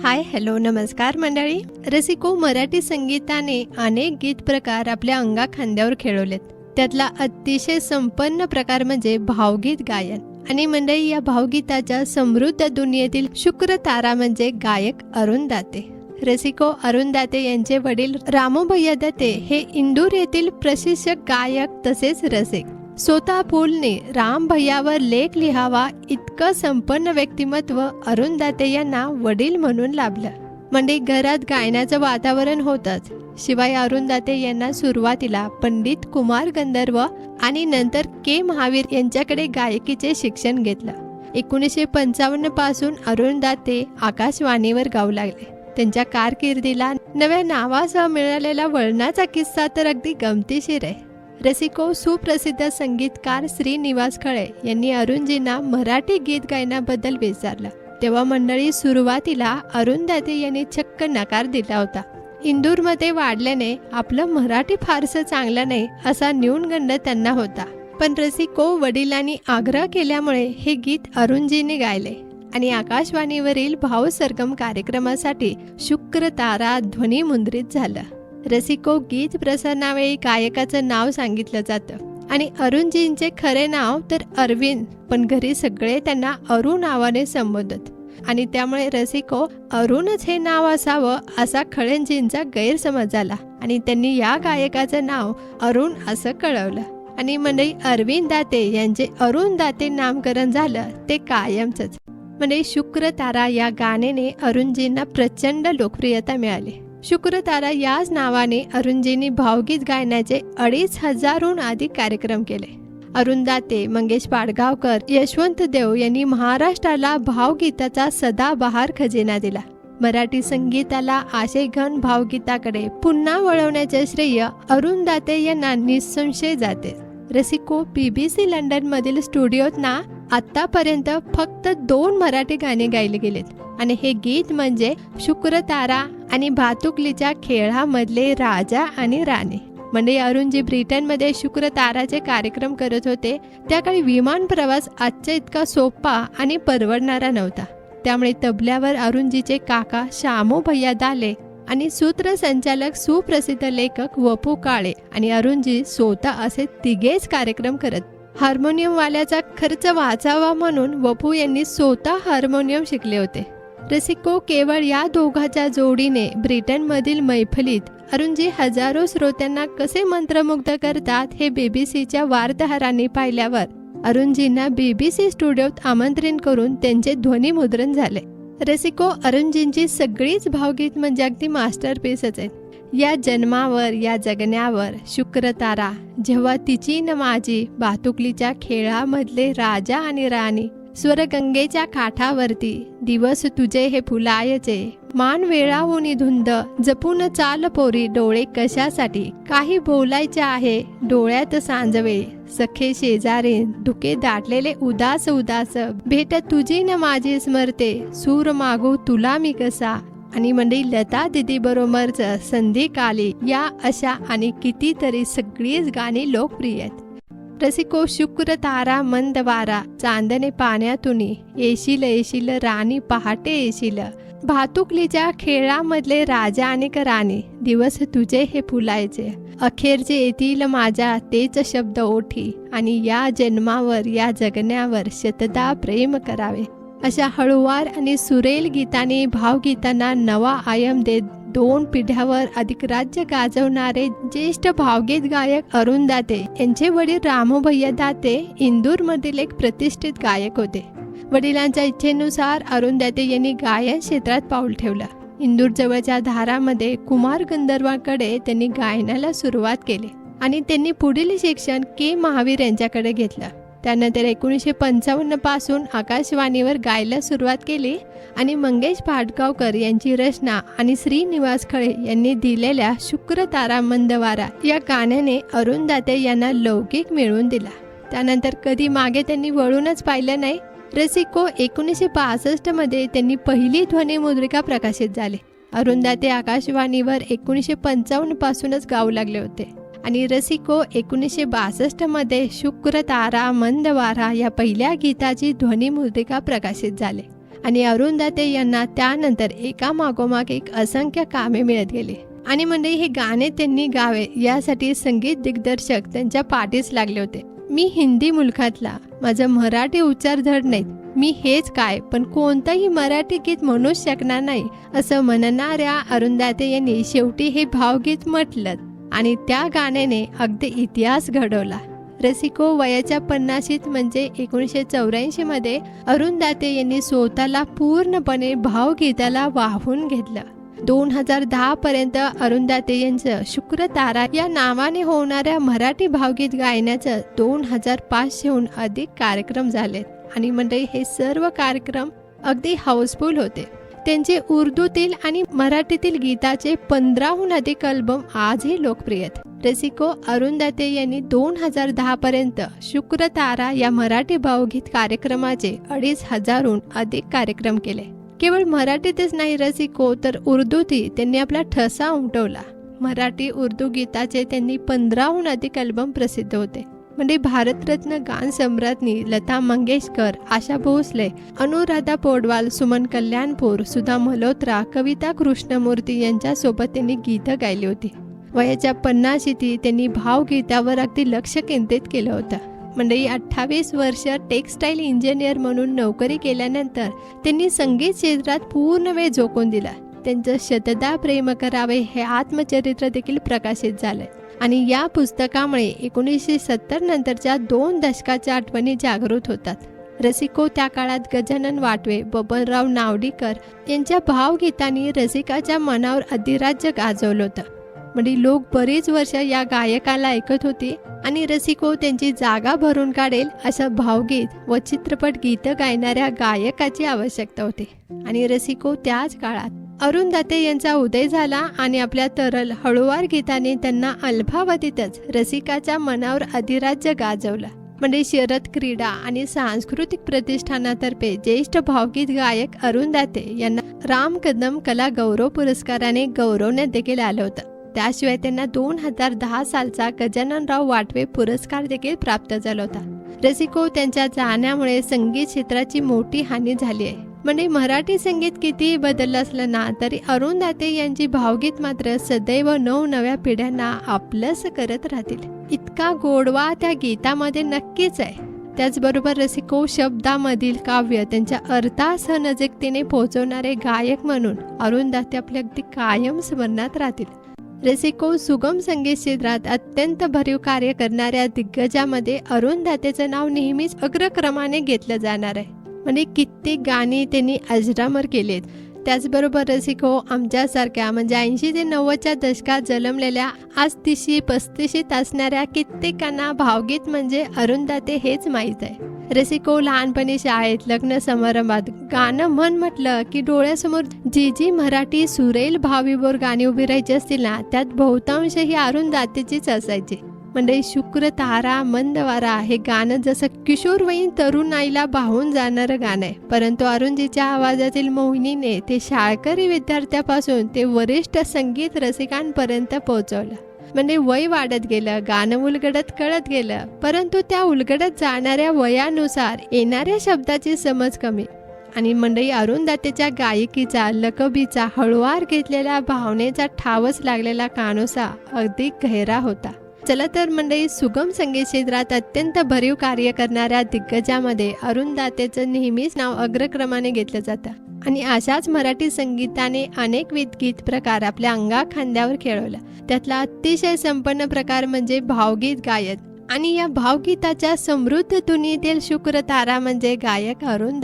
Hi hello नमस्कार मंडळी. रसिको, मराठी संगीताने अनेक गीत प्रकार आपल्या अंगा खांद्यावर खेळवलेत. त्यातला अतिशय संपन्न प्रकार म्हणजे भावगीत गायन. आणि मंडळी, या भावगीताच्या समृद्ध दुनियेतील शुक्र तारा म्हणजे गायक अरुण दाते. रसिको, अरुण दाते यांचे वडील रामोभैया दाते हे इंदूर येथील प्रशिक्षक गायक तसेच रसिक. स्वतः फुलने राम भैयावर लेख लिहावा इतकं संपन्न व्यक्तिमत्व अरुण दाते यांना वडील म्हणून लाभलं. म्हणजे घरात गायनाचं वातावरण होतंच. शिवाय अरुण दाते यांना सुरुवातीला पंडित कुमार गंधर्व आणि नंतर के महावीर यांच्याकडे गायकीचे शिक्षण घेतलं. 1955 पासून अरुण दाते आकाशवाणीवर गाऊ लागले. त्यांच्या कारकिर्दीला नव्या नावासह मिळालेला वळणाचा किस्सा तर अगदी गमतीशीर आहे. रसिको, सुप्रसिद्ध संगीतकार श्रीनिवास खळे यांनी अरुणजींना मराठी गीत गायनाबद्दल विचारलं. तेव्हा मंडळी, सुरुवातीला अरुण दाते यांनी चक्क नकार दिला होता. इंदूरमध्ये वाढल्याने आपलं मराठी फारसं चांगलं नाही असा न्यूनगंड त्यांना होता. पण रसिको, वडिलांनी आग्रह केल्यामुळे हे गीत अरुणजींनी गायले आणि आकाशवाणीवरील भाव सरगम कार्यक्रमासाठी शुक्र तारा ध्वनिमुद्रित झालं. रसिको, गीत प्रसारणावेळी गायकाचं नाव सांगितलं जातं आणि अरुणजींचे खरे नाव तर अरविंद, पण घरी सगळे त्यांना अरु नावाने संबोधत आणि त्यामुळे रसिको, अरुणच हे नाव असावं असा खळेंजींचा गैरसमज झाला आणि त्यांनी या गायकाचं नाव अरुण असं कळवलं. आणि मंडळी, अरविंद दाते यांचे अरुण दाते नामकरण झालं ते कायमचंच. म्हणजे शुक्र तारा या गाण्याने अरुणजींना प्रचंड लोकप्रियता मिळाली. शुक्र तारा याच नावाने अरुणजींनी भावगीत गायनाचे 2,500हून अधिक कार्यक्रम केले. अरुण दाते, मंगेश पाडगावकर, यशवंत देव यांनी महाराष्ट्राला भावगीताचा सदाबहार खजिना दिला. मराठी संगीताला आशेघन भावगीताकडे पुन्हा वळवण्याचे श्रेय अरुण दाते यांना निसंशय जाते. रसिको, BBC लंडन मधील स्टुडिओत ना आतापर्यंत फक्त 2 मराठी गाणे गायले गेलेत आणि हे गीत म्हणजे शुक्र तारा आणि भातुकलीच्या खेळामधले राजा आणि राणी. म्हणजे अरुणजी ब्रिटनमध्ये शुक्र ताराचे कार्यक्रम करत होते. त्या काळी विमान प्रवास आजच्या इतका सोपा आणि परवडणारा नव्हता. त्यामुळे तबल्यावर अरुणजीचे काका शामू भैया दाले आणि सूत्रसंचालक सुप्रसिद्ध लेखक वपू काळे आणि अरुणजी स्वतः असे तिघेच कार्यक्रम करत. हार्मोनियमवाल्याचा खर्च वाचावा म्हणून वपू यांनी स्वतः हार्मोनियम शिकले होते. रसिको, केवळ या दोघांच्या जोडीने ब्रिटनमधील मैफलीत अरुणजी हजारो श्रोत्यांना कसे मंत्रमुग्ध करतात हे BBCच्या वार्ताहरांनी पाहिल्यावर अरुणजींना BBC स्टुडिओत आमंत्रित करून त्यांचे ध्वनिमुद्रण झाले. रसिको, अरुणजींची सगळीच भावगीत म्हणजे अगदी मास्टरपीसच आहेत. या जन्मावर, या जगण्यावर, शुक्र तारा, जेव्हा तिची न माझी, भातुकलीच्या खेळामधले राजा आणि राणी, स्वरगंगेच्या काठावरती, दिवस तुझे हे फुलायचे, मान वेळावून धुंद, जपून चाल पोरी, डोळे कशासाठी, काही बोलायचे आहे, डोळ्यात सांजवे, सखे शेजारे, धुके दाटलेले उदास उदास, भेट तुझी न माझी स्मरते, सूर मागू तुला मी कसा. आणि मंडळी, लता दिदी बरोबरच संधिकाली, या अशा आणि कितीतरी सगळीच गाणी लोकप्रिय आहेत. रसिको, शुक्र तारा मंद वारा, चांदणे पाण्यातून, येशील येशील राणी पहाटे येशील, भातुकलीच्या खेळामधले राजा आणि राणी, दिवस तुझे हे फुलायचे, अखेरचे येतील माझ्या तेच शब्द ओठी, आणि या जन्मावर, या जगण्यावर शतदा प्रेम करावे. अशा हळुवार आणि सुरेल गीताने भावगीतांना नवा आयाम देत 2 पिढ्यावर अधिक राज्य गाजवणारे ज्येष्ठ भावगीत गायक अरुण दाते यांचे वडील रामोभैया दाते इंदूरमधील एक प्रतिष्ठित गायक होते. वडिलांच्या इच्छेनुसार अरुण दाते यांनी गायन क्षेत्रात पाऊल ठेवलं. इंदूर जवळच्या धारामध्ये कुमार गंधर्वांकडे त्यांनी गायनाला सुरुवात केली आणि त्यांनी पुढील शिक्षण के महावीर यांच्याकडे घेतलं. त्यानंतर 1955 पासून आकाशवाणीवर गायला सुरुवात केली आणि मंगेश पाडगावकर यांची रचना आणि श्रीनिवास खळे यांनी दिलेल्या शुक्र तारा मंदवारा या गाण्याने अरुण दाते यांना लौकिक मिळवून दिला. त्यानंतर कधी मागे त्यांनी वळूनच पाहिलं नाही. रसिको, 1962 मध्ये त्यांनी पहिली ध्वनिमुद्रिका प्रकाशित झाली. अरुण दाते आकाशवाणीवर 1955 पासूनच गाऊ लागले होते आणि रसिको, 1962 मध्ये शुक्र तारा मंदवारा या पहिल्या गीताची ध्वनिमुद्रिका प्रकाशित झाली आणि अरुंधते यांना त्यानंतर एका मागोमाग एक असंख्य कामे मिळत गेली. आणि मंडळी, हे गाणे त्यांनी गावे यासाठी संगीत दिग्दर्शक त्यांच्या पाठीस लागले होते. मी हिंदी मुलखातला, माझं मराठी उच्चार धड नाहीत, मी हेच काय पण कोणतंही मराठी गीत म्हणूच शकणार नाही असं म्हणणाऱ्या अरुंधते यांनी शेवटी हे भावगीत म्हटलं आणि त्या गाण्याने अगदी इतिहास घडवला. रसिको, वयाच्या 50शीत म्हणजे 1984 मध्ये अरुंधते यांनी स्वतःला पूर्णपणे भावगीताला वाहून घेतलं. 2010 पर्यंत अरुंधते यांचं शुक्रतारा या नावाने होणाऱ्या मराठी भावगीत गायनाचं 2500हून अधिक कार्यक्रम झालेत. आणि मंडळी, हे सर्व कार्यक्रम अगदी हाऊसफुल होते. त्यांचे उर्दूतील आणि मराठीतील गीताचे 15हून अधिक अल्बम आजही लोकप्रिय आहेत. रसिको, अरुंधते यांनी 2010 पर्यंत शुक्रतारा या मराठी भावगीत कार्यक्रमाचे 2500हून अधिक कार्यक्रम केले. केवळ मराठीतच नाही रसिको, तर उर्दूतही त्यांनी आपला ठसा उमटवला. मराठी उर्दू गीताचे त्यांनी 15हून अधिक अल्बम प्रसिद्ध होते. म्हणजे भारतरत्न गान सम्राज्ञी लता मंगेशकर, आशा भोसले, अनुराधा पौडवाल, सुमन कल्याणपूर, सुधा मल्होत्रा, कविता कृष्णमूर्ती यांच्यासोबत त्यांनी गीतं गायली होती. वयाच्या 50शीत त्यांनी भावगीतावर अगदी लक्ष केंद्रित केलं होतं. मंडळी, 28 वर्ष टेक्स्टाईल इंजिनियर म्हणून नोकरी केल्यानंतर त्यांनी संगीत क्षेत्रात पूर्ण वेळ झोकून दिला. त्यांचं शतदा प्रेम करावे हे आत्मचरित्र देखील प्रकाशित झालंय. आणि या पुस्तकामुळे 1970 नंतरच्या 2 दशकाच्या आठवणी जागृत होतात. रसिको, त्या काळात गजानन वाटवे, बबनराव नावडीकर यांच्या भावगीतांनी रसिकाच्या मनावर अधिराज्य गाजवलं होतं. म्हणजे लोक बरीच वर्ष या गायकाला ऐकत होती आणि रसिको त्यांची जागा भरून काढेल असं भावगीत व चित्रपट गीतं गायणाऱ्या गायकाची आवश्यकता होती. आणि रसिको, त्याच काळात अरुंधते यांचा उदय झाला आणि आपल्या तरल हळूवार गीताने त्यांना अल्पावधीतच रसिकाच्या मनावर अधिराज्य गाजवलं. म्हणजे शरद क्रीडा आणि सांस्कृतिक प्रतिष्ठानातर्फे ज्येष्ठ भावगीत गायक अरुंधते यांना राम कदम कला गौरव पुरस्काराने गौरवण्यात देखील आलं होतं. त्याशिवाय त्यांना 2010 सालचा गजाननराव वाटवे पुरस्कार देखील प्राप्त झाला होता. रसिको, त्यांच्या जाण्यामुळे संगीत क्षेत्राची मोठी हानी झाली आहे. म्हणजे मराठी संगीत कितीही बदललं असलं ना तरी अरुंधते यांची भावगीत मात्र सदैव नवनव्या पिढ्यांना आपलंसं करत राहतील. इतका गोडवा त्या गीतामध्ये नक्कीच आहे. त्याचबरोबर रसिको, शब्दामधील काव्य त्यांच्या अर्थासह नजीकतेने पोहोचवणारे गायक म्हणून अरुंधते आपल्या अगदी कायम स्मरणात राहतील. रसिको, सुगम संगीत क्षेत्रात अत्यंत भरीव कार्य करणाऱ्या दिग्गजामध्ये अरुंधतेचं नाव नेहमीच अग्रक्रमाने घेतलं जाणार आहे. म्हणजे कित्येक गाणी त्यांनी अजरामर केलेत. त्याचबरोबर रसिको, आमच्यासारख्या म्हणजे 80 ते 90च्या दशकात जन्मलेल्या आज 30-35 असणाऱ्या कित्येकांना भावगीत म्हणजे अरुंधते हेच माहीत आहे. रसिको, लहानपणी शाळेत, लग्न समारंभात गाणं म्हटलं की डोळ्यासमोर जी मराठी सुरेल भावविभोर गाणी उभी राहायची असतील ना, त्यात बहुतांश ही अरुंधतेचीच असायची. म्हणजे शुक्र तारा मंदवारा हे गाणं जसं किशोरवयीन तरुण आईला भावून जाणारं गाणं आहे, परंतु अरुंधतीच्या आवाजातील मोहिनीने ते शाळकरी विद्यार्थ्यापासून ते वरिष्ठ संगीत रसिकांपर्यंत पोहोचवलं. म्हणजे वय वाढत गेलं, गाणं उलगडत कळत गेलं, परंतु त्या उलगडत जाणाऱ्या वयानुसार येणाऱ्या शब्दाची समज कमी. आणि मंडळी, अरुंधतेच्या गायकीचा, लकबीचा, हळूवार घेतलेल्या भावनेचा ठावच लागलेला कानोसा अगदी गहिरा होता. चला तर मंडळी, सुगम संगीत क्षेत्रात अत्यंत भरीव कार्य करणाऱ्या दिग्गजामध्ये अरुंधतेचं नेहमीच नाव अग्रक्रमाने घेतलं जातं. आणि अशाच मराठी संगीताने अनेकविध गीत प्रकार आपल्या अंगाखांद्यावर खेळवला. त्यातला अतिशय संपन्न प्रकार म्हणजे भावगीत गायन. आणि या भावगीताच्या समृद्ध धुनीतील शुक्र तारा म्हणजे गायक अरुंधते.